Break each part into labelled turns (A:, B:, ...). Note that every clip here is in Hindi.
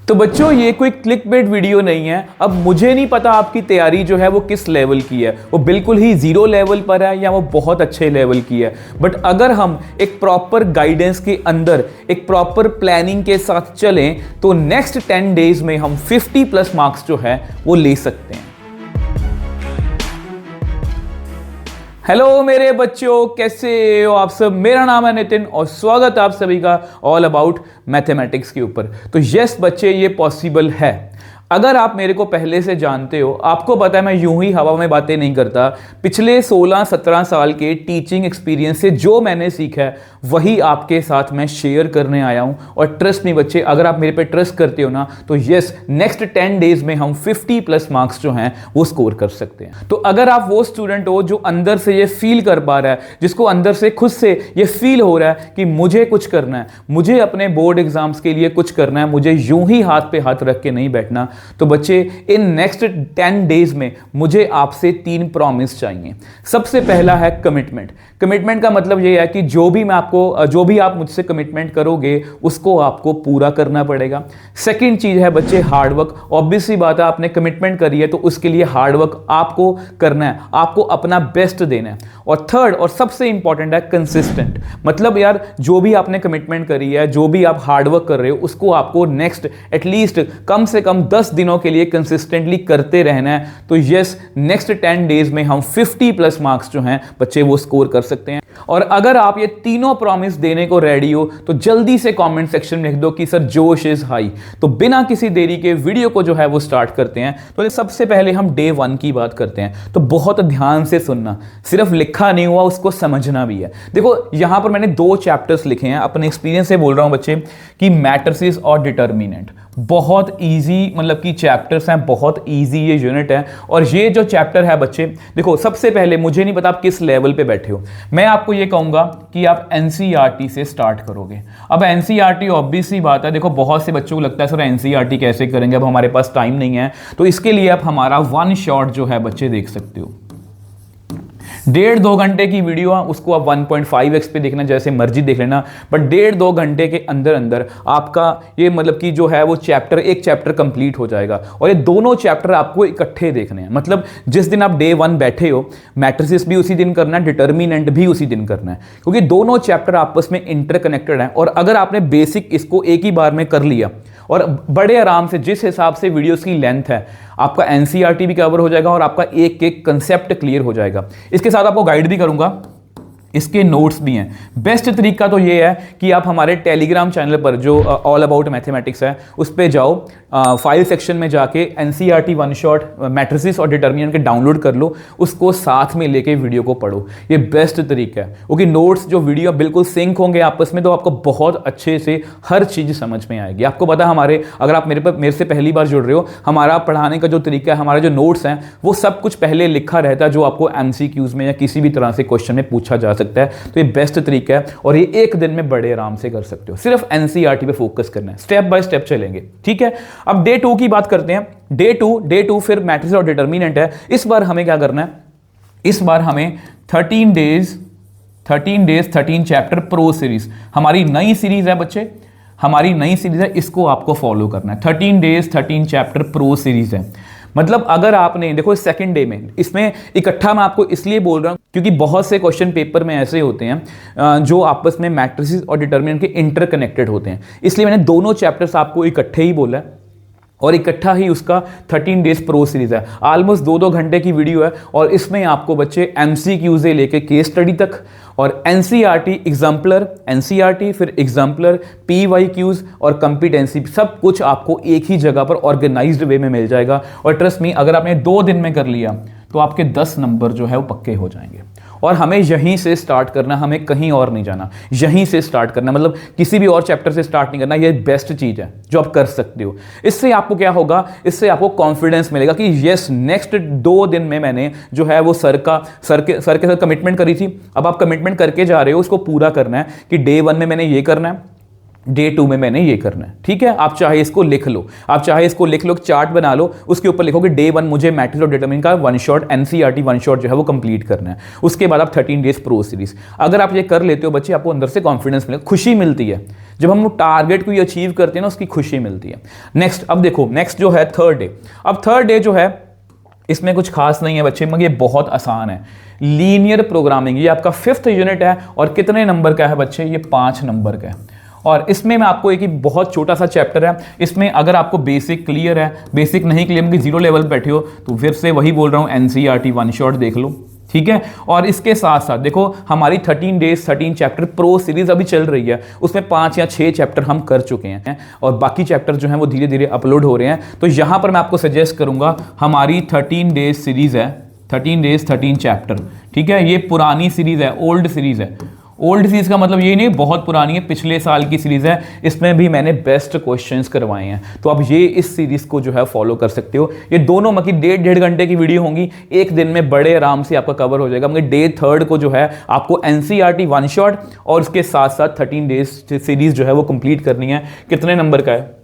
A: तो बच्चों ये कोई क्लिकबेट वीडियो नहीं है। अब मुझे नहीं पता आपकी तैयारी जो है वो किस लेवल की है, वो बिल्कुल ही जीरो लेवल पर है या वो बहुत अच्छे लेवल की है। बट अगर हम एक प्रॉपर गाइडेंस के अंदर एक प्रॉपर प्लानिंग के साथ चलें तो नेक्स्ट 10 डेज में हम 50+ मार्क्स जो है वो ले सकते हैं। हेलो मेरे बच्चों, कैसे हो आप सब। मेरा नाम है नितिन और स्वागत है आप सभी का ऑल अबाउट मैथमेटिक्स के ऊपर। तो यस बच्चे, ये पॉसिबल है। अगर आप मेरे को पहले से जानते हो, आपको पता है मैं यूं ही हवा में बातें नहीं करता। पिछले 16-17 साल के टीचिंग एक्सपीरियंस से जो मैंने सीखा है वही आपके साथ मैं शेयर करने आया हूं। और ट्रस्ट मी बच्चे, अगर आप मेरे पे ट्रस्ट करते हो ना तो यस, नेक्स्ट 10 डेज में हम 50+ मार्क्स जो हैं वो स्कोर कर सकते हैं। तो अगर आप वो स्टूडेंट हो जो अंदर से ये फील कर पा रहा है, जिसको अंदर से खुद से ये फील हो रहा है कि मुझे कुछ करना है, मुझे अपने बोर्ड एग्जाम्स के लिए कुछ करना है, मुझे यूं ही हाथ पे हाथ रख के नहीं बैठना, तो बच्चे इन नेक्स्ट 10 डेज में मुझे आपसे 3 प्रॉमिस चाहिए। सबसे पहला है कमिटमेंट। कमिटमेंट का मतलब ये है कि जो भी आप मुझसे कमिटमेंट करोगे उसको आपको पूरा करना पड़ेगा। सेकंड चीज है बच्चे हार्डवर्क। ऑब्वियस सी बात है, आपने कमिटमेंट करी है तो उसके लिए हार्डवर्क आपको करना है, आपको अपना बेस्ट देना है। और थर्ड और सबसे इंपॉर्टेंट है कंसिस्टेंट। मतलब यार, जो भी आपने कमिटमेंट करी है, जो भी आप हार्डवर्क कर रहे हो, उसको आपको नेक्स्ट एटलीस्ट कम से कम 10 दिनों के लिए कंसिस्टेंटली करते रहना है। तो यस, नेक्स्ट 10 डेज में हम 50+ मार्क्स जो हैं बच्चे वो स्कोर कर सकते हैं। और अगर आप ये तीनों प्रॉमिस देने को रेडी हो तो जल्दी से कमेंट सेक्शन में लिख दो कि सर जोश इज हाई। तो बिना किसी देरी के वीडियो को जो है वो स्टार्ट करते हैं। तो सबसे पहले हम डे 1 की बात करते हैं। तो बहुत ध्यान से सुनना, सिर्फ लिखा नहीं हुआ, उसको समझना भी है। देखो यहां पर मैंने 2 चैप्टर्स लिखे हैं, अपने एक्सपीरियंस से बोल रहा हूं बच्चे कि मैट्रिसेस और डिटर्मिनेंट। बहुत इजी मतलब कि चैप्टर्स हैं, बहुत इजी ये यूनिट है। और ये जो चैप्टर है बच्चे, देखो सबसे पहले मुझे नहीं पता आप किस लेवल पे बैठे हो, मैं आपको ये कहूंगा कि आप एनसीईआरटी से स्टार्ट करोगे। अब एनसीईआरटी ऑब्वियस सी बात है, देखो बहुत से बच्चों को लगता है सर एनसीईआरटी कैसे करेंगे, अब हमारे पास टाइम नहीं है। तो इसके लिए आप हमारा 1 शॉट जो है बच्चे देख सकते हो। 1.5-2 घंटे की वीडियो है, उसको आप 1.5x पे देखना, जैसे मर्जी देख लेना। बट 1.5-2 घंटे के अंदर अंदर आपका ये मतलब कि जो है वो एक चैप्टर कंप्लीट हो जाएगा। और ये दोनों चैप्टर आपको इकट्ठे देखने हैं। मतलब जिस दिन आप डे 1 बैठे हो, मैट्रिसेस भी उसी दिन करना है, डिटर्मिनेंट भी उसी दिन करना है, क्योंकि दोनों चैप्टर आपस में इंटरकनेक्टेड हैं। और अगर आपने बेसिक इसको एक ही बार में कर लिया और बड़े आराम से, जिस हिसाब से वीडियोस की लेंथ है, आपका एनसीईआरटी भी कवर हो जाएगा और आपका एक एक कंसेप्ट क्लियर हो जाएगा। इसके साथ आपको गाइड भी करूंगा, इसके नोट्स भी हैं। बेस्ट तरीका तो ये है कि आप हमारे टेलीग्राम चैनल पर जो ऑल अबाउट मैथमेटिक्स है उस पे जाओ, फाइल सेक्शन में जाके एनसीईआरटी 1 शॉट मैट्रिसेस और डिटर्मिनेंट के डाउनलोड कर लो, उसको साथ में लेके वीडियो को पढ़ो। ये बेस्ट तरीका है, क्योंकि नोट्स जो वीडियो बिल्कुल सिंक होंगे आपस में, तो आपको बहुत अच्छे से हर चीज़ समझ में आएगी। आपको पता है अगर आप मेरे से पहली बार जुड़ रहे हो, हमारा पढ़ाने का जो तरीका है, हमारे जो नोट्स हैं वो सब कुछ पहले लिखा रहता है, जो आपको एमसीक्यूज में या किसी भी तरह से क्वेश्चन में पूछा जा सकता है। तो ये बेस्ट तरीका है और ये एक दिन में बड़े आराम से कर सकते हो। सिर्फ एनसीईआरटी पे फोकस करना है, स्टेप बाय स्टेप चलेंगे, ठीक है। अब डे 2 की बात करते हैं। डे टू फिर मैट्रिसेस और डिटर्मिनेंट है। इस बार हमें क्या करना है, इस बार हमें 13 डेज 13 चैप्टर प्रो सीरीज, हमारी नई सीरीज है बच्चे, हमारी नई सीरीज है, इसको आपको फॉलो करना है। 13 डेज 13 चैप्टर प्रो सीरीज है। मतलब अगर आपने देखो सेकंड डे में, इसमें इकट्ठा मैं आपको इसलिए बोल रहा हूं क्योंकि बहुत से क्वेश्चन पेपर में ऐसे होते हैं जो आपस में मैट्रिसेस और डिटर्मिनेंट के इंटरकनेक्टेड होते हैं, इसलिए मैंने दोनों चैप्टर्स आपको इकट्ठे ही बोला है और इकट्ठा ही उसका 13 डेज प्रो सीरीज है। ऑलमोस्ट 2-2 घंटे की वीडियो है और इसमें आपको बच्चे एमसीक्यू से लेके केस स्टडी तक और एनसीईआरटी एग्जाम्पलर, एनसीईआरटी फिर एग्जाम्पलर, पीवाईक्यूज और कंपिटेंसी, सब कुछ आपको एक ही जगह पर ऑर्गेनाइज्ड वे में मिल जाएगा। और ट्रस्ट मी, अगर आपने 2 दिन में कर लिया तो आपके 10 नंबर जो है वो पक्के हो जाएंगे। और हमें यहीं से स्टार्ट करना, हमें कहीं और नहीं जाना, यहीं से स्टार्ट करना, मतलब किसी भी और चैप्टर से स्टार्ट नहीं करना। ये बेस्ट चीज है जो आप कर सकते हो। इससे आपको क्या होगा, इससे आपको कॉन्फिडेंस मिलेगा कि यस, नेक्स्ट 2 दिन में मैंने जो है वो सर के साथ कमिटमेंट करी थी, अब आप कमिटमेंट करके जा रहे हो, उसको पूरा करना है कि डे 1 में मैंने ये करना है, डे 2 में मैंने ये करना है, ठीक है। आप चाहे इसको लिख लो, चार्ट बना लो, उसके ऊपर लिखो कि डे 1 मुझे मैट्रिक्स और डिटरमिनेंट का one shot NCERT one shot जो है वो कंप्लीट करना है। उसके बाद आप 13 डेज प्रो सीरीज, अगर आप ये कर लेते हो बच्चे, आपको अंदर से कॉन्फिडेंस मिलेगा, खुशी मिलती है जब हम टारगेट को अचीव करते हैं ना, उसकी खुशी मिलती है। नेक्स्ट, अब देखो नेक्स्ट जो है थर्ड डे। अब थर्ड डे जो है इसमें कुछ खास नहीं है बच्चे, मगर ये बहुत आसान है। लीनियर प्रोग्रामिंग, ये आपका 5th यूनिट है और कितने नंबर का है बच्चे, ये 5 नंबर का है। और इसमें मैं आपको एक ही बहुत छोटा सा चैप्टर है, इसमें अगर आपको बेसिक क्लियर है, बेसिक नहीं क्लियर कि 0 लेवल बैठे हो, तो फिर से वही बोल रहा हूँ, एनसीईआरटी वन शॉट देख लो, ठीक है। और इसके साथ साथ देखो हमारी 13 डेज 13 चैप्टर प्रो सीरीज अभी चल रही है, उसमें 5 या 6 चैप्टर हम कर चुके हैं और बाकी चैप्टर जो हैं वो धीरे धीरे अपलोड हो रहे हैं। तो यहां पर मैं आपको सजेस्ट करूंगा, हमारी 13 डेज सीरीज है, 13 डेज 13 चैप्टर, ठीक है। ये पुरानी सीरीज है, ओल्ड सीरीज है। ओल्ड सीरीज का मतलब ये नहीं बहुत पुरानी है, पिछले साल की सीरीज है, इसमें भी मैंने बेस्ट क्वेश्चंस करवाए हैं। तो अब ये इस सीरीज को जो है फॉलो कर सकते हो। ये दोनों मतलब 1.5 घंटे की वीडियो होंगी, एक दिन में बड़े आराम से आपका कवर हो जाएगा। मगर डे 3 को जो है आपको एनसीईआरटी वन शॉट और उसके साथ साथ 13 डेज सीरीज जो है वो कंप्लीट करनी है। कितने नंबर का है,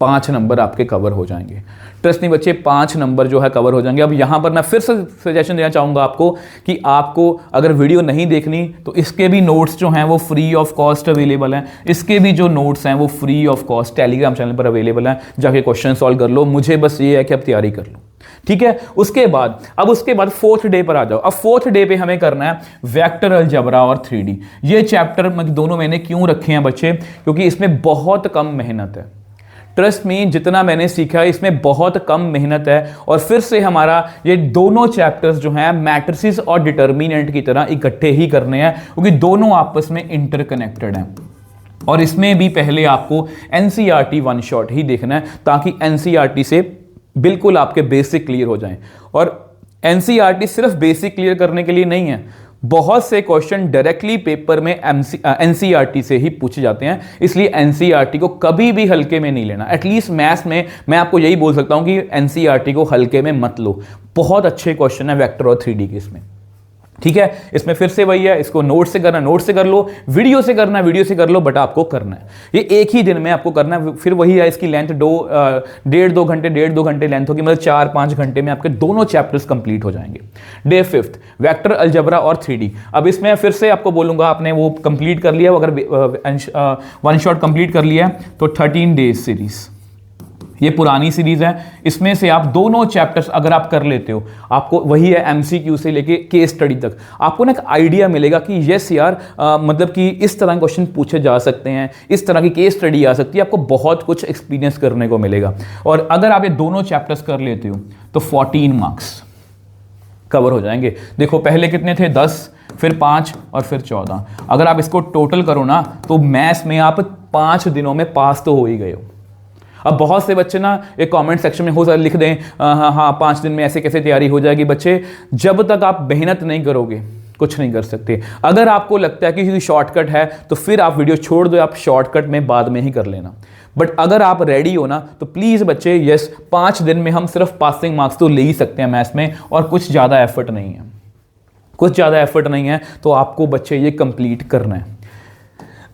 A: 5 नंबर आपके कवर हो जाएंगे। ट्रस्ट नहीं बच्चे, 5 नंबर जो है कवर हो जाएंगे। अब यहाँ पर मैं फिर से सजेशन देना चाहूँगा आपको कि आपको अगर वीडियो नहीं देखनी तो इसके भी नोट्स जो हैं वो फ्री ऑफ कॉस्ट अवेलेबल हैं। इसके भी जो नोट्स हैं वो free of cost Telegram channel पर अवेलेबल हैं, जाके क्वेश्चन सॉल्व कर लो। मुझे बस ये है कि आप तैयारी कर लो, ठीक है। उसके बाद 4th डे पर आ जाओ। अब 4th डे पे हमें करना है वेक्टर अलजेब्रा और 3D। ये चैप्टर दोनों मैंने क्यों रखे हैं बच्चे, क्योंकि इसमें बहुत कम मेहनत है। ट्रस्ट में जितना मैंने सीखा है इसमें बहुत कम मेहनत है। और फिर से हमारा ये दोनों चैप्टर्स जो हैं मैट्रिसेस और डिटर्मिनेंट की तरह इकट्ठे ही करने हैं, क्योंकि दोनों आपस में इंटरकनेक्टेड हैं। और इसमें भी पहले आपको एनसीईआरटी वन शॉट ही देखना है, ताकि एनसीईआरटी से बिल्कुल आपके बेसिक क्लियर हो जाएं। और एनसीईआरटी सिर्फ बेसिक क्लियर करने के लिए नहीं है, बहुत से क्वेश्चन डायरेक्टली पेपर में एनसीईआरटी से ही पूछे जाते हैं, इसलिए एनसीईआरटी को कभी भी हल्के में नहीं लेना। एटलीस्ट मैथ्स में मैं आपको यही बोल सकता हूं कि एनसीईआरटी को हल्के में मत लो। बहुत अच्छे क्वेश्चन है वेक्टर और 3D के इसमें, ठीक है। इसमें फिर से वही है, इसको नोट से करना नोट से कर लो, वीडियो से करना वीडियो से कर लो, बट आपको करना है ये एक ही दिन में आपको करना है। फिर वही है, इसकी लेंथ 1.5-2 घंटे लेंथ होगी, मतलब 4-5 घंटे में आपके दोनों चैप्टर्स कंप्लीट हो जाएंगे। डे 5th वेक्टर अलजेब्रा और 3D। अब इसमें फिर से आपको बोलूंगा, आपने वो कंप्लीट कर लिया, अगर वन शॉट कंप्लीट कर लिया तो 13 डेज सीरीज, ये पुरानी सीरीज है। इसमें से आप दोनों चैप्टर्स अगर आप कर लेते हो, आपको वही है एमसीक्यू से लेके केस स्टडी तक, आपको ना एक आइडिया मिलेगा कि यस यार, मतलब कि इस तरह के क्वेश्चन पूछे जा सकते हैं, इस तरह की केस स्टडी आ सकती है, आपको बहुत कुछ एक्सपीरियंस करने को मिलेगा। और अगर आप ये दोनों चैप्टर्स कर लेते हो तो 14 मार्क्स कवर हो जाएंगे। देखो पहले कितने थे, 10, फिर 5 और फिर 14। अगर आप इसको टोटल करो ना तो मैथ्स में आप 5 दिनों में पास तो हो ही गए हो। अब बहुत से बच्चे ना एक कमेंट सेक्शन में हो सकता लिख दें, हाँ 5 दिन में ऐसे कैसे तैयारी हो जाएगी। बच्चे, जब तक आप मेहनत नहीं करोगे कुछ नहीं कर सकते। अगर आपको लगता है कि शॉर्टकट है तो फिर आप वीडियो छोड़ दो, आप शॉर्टकट में बाद में ही कर लेना। बट अगर आप रेडी हो ना तो प्लीज बच्चे, यस 5 दिन में हम सिर्फ पासिंग मार्क्स तो ले ही सकते हैं मैथ्स में, और कुछ ज़्यादा एफर्ट नहीं है, कुछ ज़्यादा एफर्ट नहीं है। तो आपको बच्चे ये कंप्लीट करना है।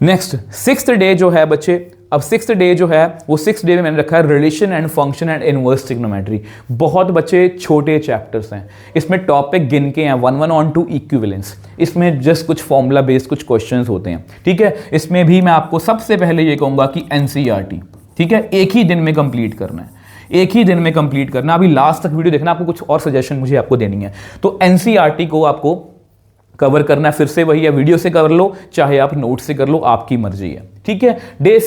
A: नेक्स्ट 6th डे जो है बच्चे, अब 6th डे जो है वो 6th डे में मैंने रखा है relation and function and inverse trigonometry. बहुत बच्चे छोटे चैप्टर्स हैं, इसमें टॉपिक गिन के हैं 1 on 2 इक्विवेलेंस। इसमें जस्ट कुछ फॉर्मूला बेस्ड कुछ क्वेश्चंस होते हैं, ठीक है। इसमें भी मैं आपको सबसे पहले ये कहूंगा कि एनसीईआरटी, ठीक है, एक ही दिन में कंप्लीट करना है, एक ही दिन में कंप्लीट करना। अभी लास्ट तक वीडियो देखना, आपको कुछ और सजेशन मुझे आपको देनी है। तो एनसीईआरटी को आपको कवर करना है, फिर से वही है, वीडियो से कर लो चाहे आप नोट से कर लो, आपकी मर्जी है, ठीक है। डे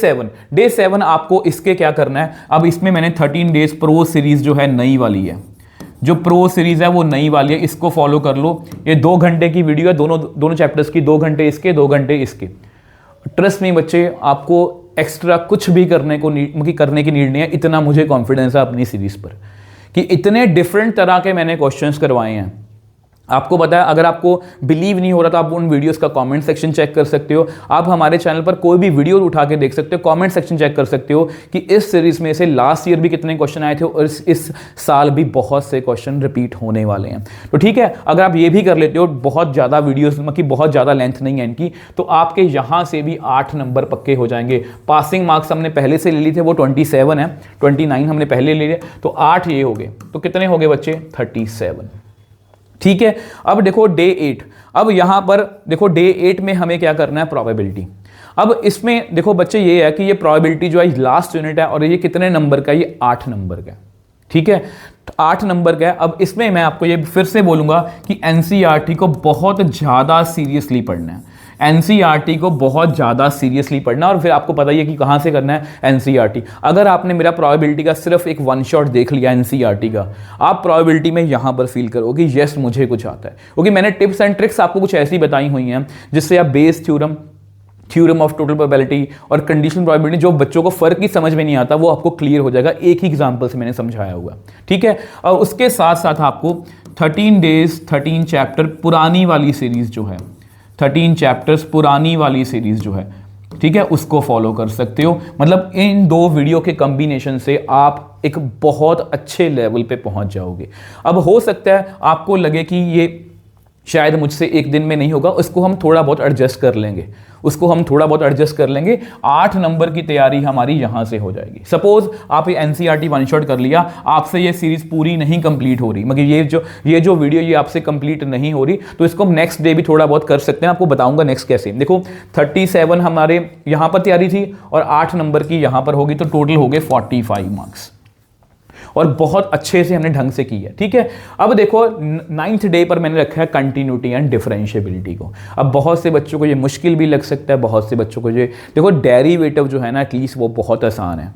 A: 7 आपको इसके क्या करना है। अब इसमें मैंने 13 डेज प्रो सीरीज जो है नई वाली है, जो प्रो सीरीज है वो नई वाली है, इसको फॉलो कर लो। ये 2 घंटे की वीडियो है, दोनों चैप्टर्स की, 2 घंटे इसके 2 घंटे इसके। ट्रस्ट में बच्चे, आपको एक्स्ट्रा कुछ भी करने की नीड नहीं है। इतना मुझे कॉन्फिडेंस है अपनी सीरीज पर कि इतने डिफरेंट तरह के मैंने क्वेश्चंस करवाए हैं, आपको पता है, अगर आपको बिलीव नहीं हो रहा तो आप उन वीडियोस का कमेंट सेक्शन चेक कर सकते हो। आप हमारे चैनल पर कोई भी वीडियो उठा के देख सकते हो, कमेंट सेक्शन चेक कर सकते हो कि इस सीरीज में से लास्ट ईयर भी कितने क्वेश्चन आए थे और इस साल भी बहुत से क्वेश्चन रिपीट होने वाले हैं। तो ठीक है, अगर आप ये भी कर लेते हो, बहुत ज़्यादा वीडियोज़ की बहुत ज़्यादा लेंथ नहीं है इनकी, तो आपके यहाँ से भी 8 नंबर पक्के हो जाएंगे। पासिंग मार्क्स हमने पहले से ले लिए थे, वो 27 है, 29 हमने पहले ले लिए, तो 8 ये हो गए, तो कितने हो गए बच्चे? 37। ठीक है, अब देखो डे 8। अब यहां पर देखो डे 8 में हमें क्या करना है? प्रोबेबिलिटी। अब इसमें देखो बच्चे ये है कि ये प्रोबेबिलिटी जो है लास्ट यूनिट है और ये कितने नंबर का है? ये 8 नंबर का है। ठीक है, 8 नंबर का है। अब इसमें मैं आपको ये फिर से बोलूंगा कि एनसीईआरटी को बहुत ज्यादा सीरियसली पढ़ना है। एनसीईआरटी को बहुत ज़्यादा सीरियसली पढ़ना, और फिर आपको पता ही है कि कहाँ से करना है एनसीईआरटी। अगर आपने मेरा प्रोबेबिलिटी का सिर्फ एक वन शॉट देख लिया एनसीईआरटी का, आप प्रोबेबिलिटी में यहाँ पर फील करोगे यस मुझे कुछ आता है, क्योंकि मैंने टिप्स एंड ट्रिक्स आपको कुछ ऐसी बताई हुई हैं जिससे आप Bayes theorem, theorem of total probability और कंडीशनल प्रोबेबिलिटी, जो बच्चों को फर्क ही समझ में नहीं आता वो आपको क्लियर हो जाएगा एक ही एग्जांपल से मैंने समझाया हुआ। ठीक है, और उसके साथ साथ आपको 13 डेज 13 चैप्टर पुरानी वाली सीरीज जो है, 13 चैप्टर्स पुरानी वाली सीरीज जो है, ठीक है, उसको फॉलो कर सकते हो। मतलब इन दो वीडियो के कॉम्बिनेशन से आप एक बहुत अच्छे लेवल पे पहुंच जाओगे। अब हो सकता है आपको लगे कि ये शायद मुझसे एक दिन में नहीं होगा, उसको हम थोड़ा बहुत एडजस्ट कर लेंगे, 8 नंबर की तैयारी हमारी यहां से हो जाएगी। सपोज आप ये एनसीईआरटी वन शॉट कर लिया, आपसे ये सीरीज पूरी नहीं कंप्लीट हो रही, मगर ये जो वीडियो ये आपसे कंप्लीट नहीं हो रही, तो इसको हम नेक्स्ट डे भी थोड़ा बहुत कर सकते हैं। आपको बताऊंगा नेक्स्ट कैसे। देखो 37 हमारे यहां पर तैयारी थी और 8 नंबर की यहां पर होगी, तो टोटल हो गए 45 मार्क्स, और बहुत अच्छे से हमने ढंग से की है। ठीक है, अब देखो 9th डे पर मैंने रखा है कंटिन्यूटी एंड डिफरेंशिएबिलिटी को। अब बहुत से बच्चों को ये मुश्किल भी लग सकता है, बहुत से बच्चों को ये, देखो डेरिवेटिव जो है ना एटलीस्ट वो बहुत आसान है,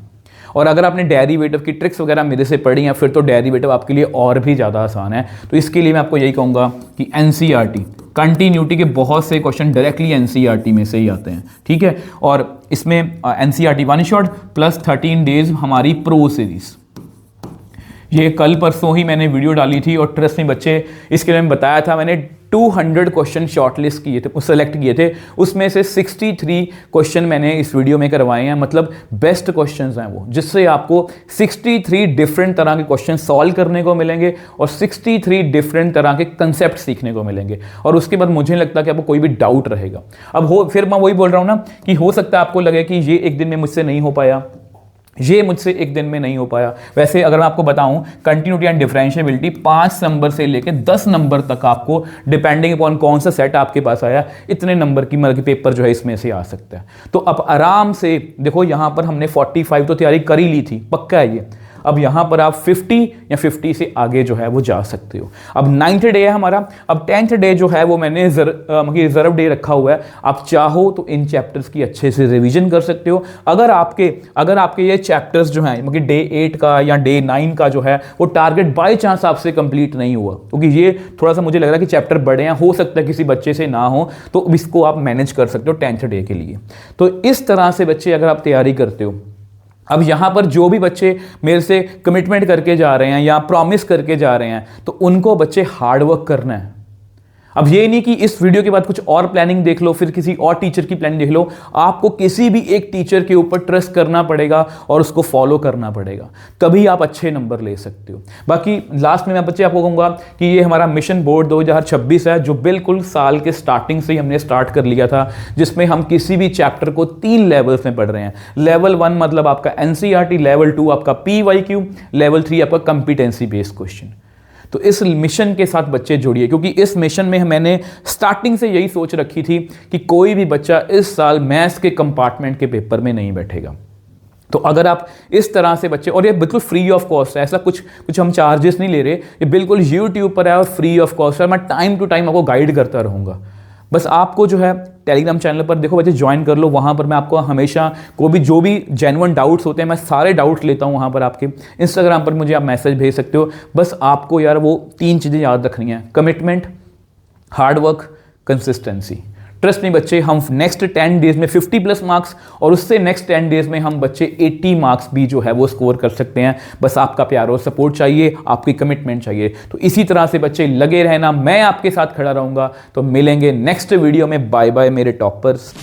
A: और अगर आपने डेरिवेटिव की ट्रिक्स वगैरह मेरे से पढ़ी हैं फिर तो डेरिवेटिव आपके लिए और भी ज़्यादा आसान है। तो इसके लिए मैं आपको यही कहूँगा कि एनसीईआरटी कंटिन्यूटी के बहुत से क्वेश्चन डायरेक्टली एनसीईआरटी में से ही आते हैं। ठीक है, और इसमें NCERT one shot plus 13 days हमारी प्रो सीरीज, ये कल परसों ही मैंने वीडियो डाली थी, और ट्रस्ट में बच्चे इसके लिए मैं बताया था, मैंने 200 क्वेश्चन शॉर्टलिस्ट किए थे, सेलेक्ट किए थे, उसमें से 63 क्वेश्चन मैंने इस वीडियो में करवाए हैं। मतलब बेस्ट क्वेश्चंस हैं वो, जिससे आपको 63 डिफरेंट तरह के क्वेश्चन सॉल्व करने को मिलेंगे और 63 डिफरेंट तरह के कंसेप्ट सीखने को मिलेंगे, और उसके बाद मुझे नहीं लगता कि आपको कोई भी डाउट रहेगा। अब फिर मैं वही बोल रहा हूँ ना कि हो सकता है आपको लगे कि ये एक दिन में मुझसे नहीं हो पाया, ये मुझसे एक दिन में नहीं हो पाया। वैसे अगर मैं आपको बताऊं कंटिन्यूटी एंड डिफरेंशिएबिलिटी 5 नंबर से लेकर 10 नंबर तक आपको डिपेंडिंग अपॉन कौन सा सेट आपके पास आया, इतने नंबर की मतलब पेपर जो है इसमें से आ सकता है। तो अब आराम से देखो, यहां पर हमने 45 तो तैयारी कर ही ली थी, पक्का है ये। अब यहां पर आप 50 या 50 से आगे जो है वो जा सकते हो। अब 9th डे है हमारा, अब 10th डे जो है वो मैंने रिजर्व डे रखा हुआ है। आप चाहो तो इन चैप्टर्स की अच्छे से रिवीजन कर सकते हो। अगर आपके ये चैप्टर्स जो हैं, मतलब डे 8 का या डे 9 का जो है वो टारगेट बाय चांस आपसे कंप्लीट नहीं हुआ, क्योंकि ये थोड़ा सा मुझे लग रहा है कि चैप्टर बड़े हैं, हो सकता है किसी बच्चे से ना हो, तो इसको आप मैनेज कर सकते हो 10th डे के लिए। तो इस तरह से बच्चे अगर आप तैयारी करते हो, अब यहाँ पर जो भी बच्चे मेरे से कमिटमेंट करके जा रहे हैं या प्रॉमिस करके जा रहे हैं, तो उनको बच्चे हार्ड वर्क करना है। अब ये नहीं कि इस वीडियो के बाद कुछ और प्लानिंग देख लो, फिर किसी और टीचर की प्लानिंग देख लो। आपको किसी भी एक टीचर के ऊपर ट्रस्ट करना पड़ेगा और उसको फॉलो करना पड़ेगा, तभी आप अच्छे नंबर ले सकते हो। बाकी लास्ट में मैं बच्चे आपको कहूँगा कि ये हमारा मिशन बोर्ड 2026 है, जो बिल्कुल साल के स्टार्टिंग से ही हमने स्टार्ट कर लिया था, जिसमें हम किसी भी चैप्टर को 3 लेवल्स में पढ़ रहे हैं। लेवल 1 मतलब आपका एनसीईआरटी, लेवल 2 आपका पीवाईक्यू, लेवल 3 आपका कंपिटेंसी बेस्ड क्वेश्चन। तो इस मिशन के साथ बच्चे जुड़िए, क्योंकि इस मिशन में मैंने स्टार्टिंग से यही सोच रखी थी कि कोई भी बच्चा इस साल मैथ्स के कंपार्टमेंट के पेपर में नहीं बैठेगा। तो अगर आप इस तरह से बच्चे, और ये बिल्कुल फ्री ऑफ कॉस्ट है, ऐसा कुछ हम चार्जेस नहीं ले रहे, ये बिल्कुल यूट्यूब पर है और फ्री ऑफ कॉस्ट है। मैं टाइम टू टाइम आपको गाइड करता रहूँगा। बस आपको जो है टेलीग्राम चैनल पर देखो बच्चे ज्वाइन कर लो, वहाँ पर मैं आपको हमेशा जो भी जेन्युइन डाउट्स होते हैं मैं सारे डाउट्स लेता हूँ वहाँ पर। आपके इंस्टाग्राम पर मुझे आप मैसेज भेज सकते हो। बस आपको यार वो 3 चीज़ें याद रखनी है: कमिटमेंट, हार्डवर्क, कंसिस्टेंसी। ट्रस्ट में बच्चे, हम नेक्स्ट 10 डेज में 50+ मार्क्स और उससे नेक्स्ट 10 डेज में हम बच्चे 80 मार्क्स भी जो है वो स्कोर कर सकते हैं। बस आपका प्यार और सपोर्ट चाहिए, आपकी कमिटमेंट चाहिए। तो इसी तरह से बच्चे लगे रहना, मैं आपके साथ खड़ा रहूंगा। तो मिलेंगे नेक्स्ट वीडियो में। बाय बाय मेरे टॉपर्स।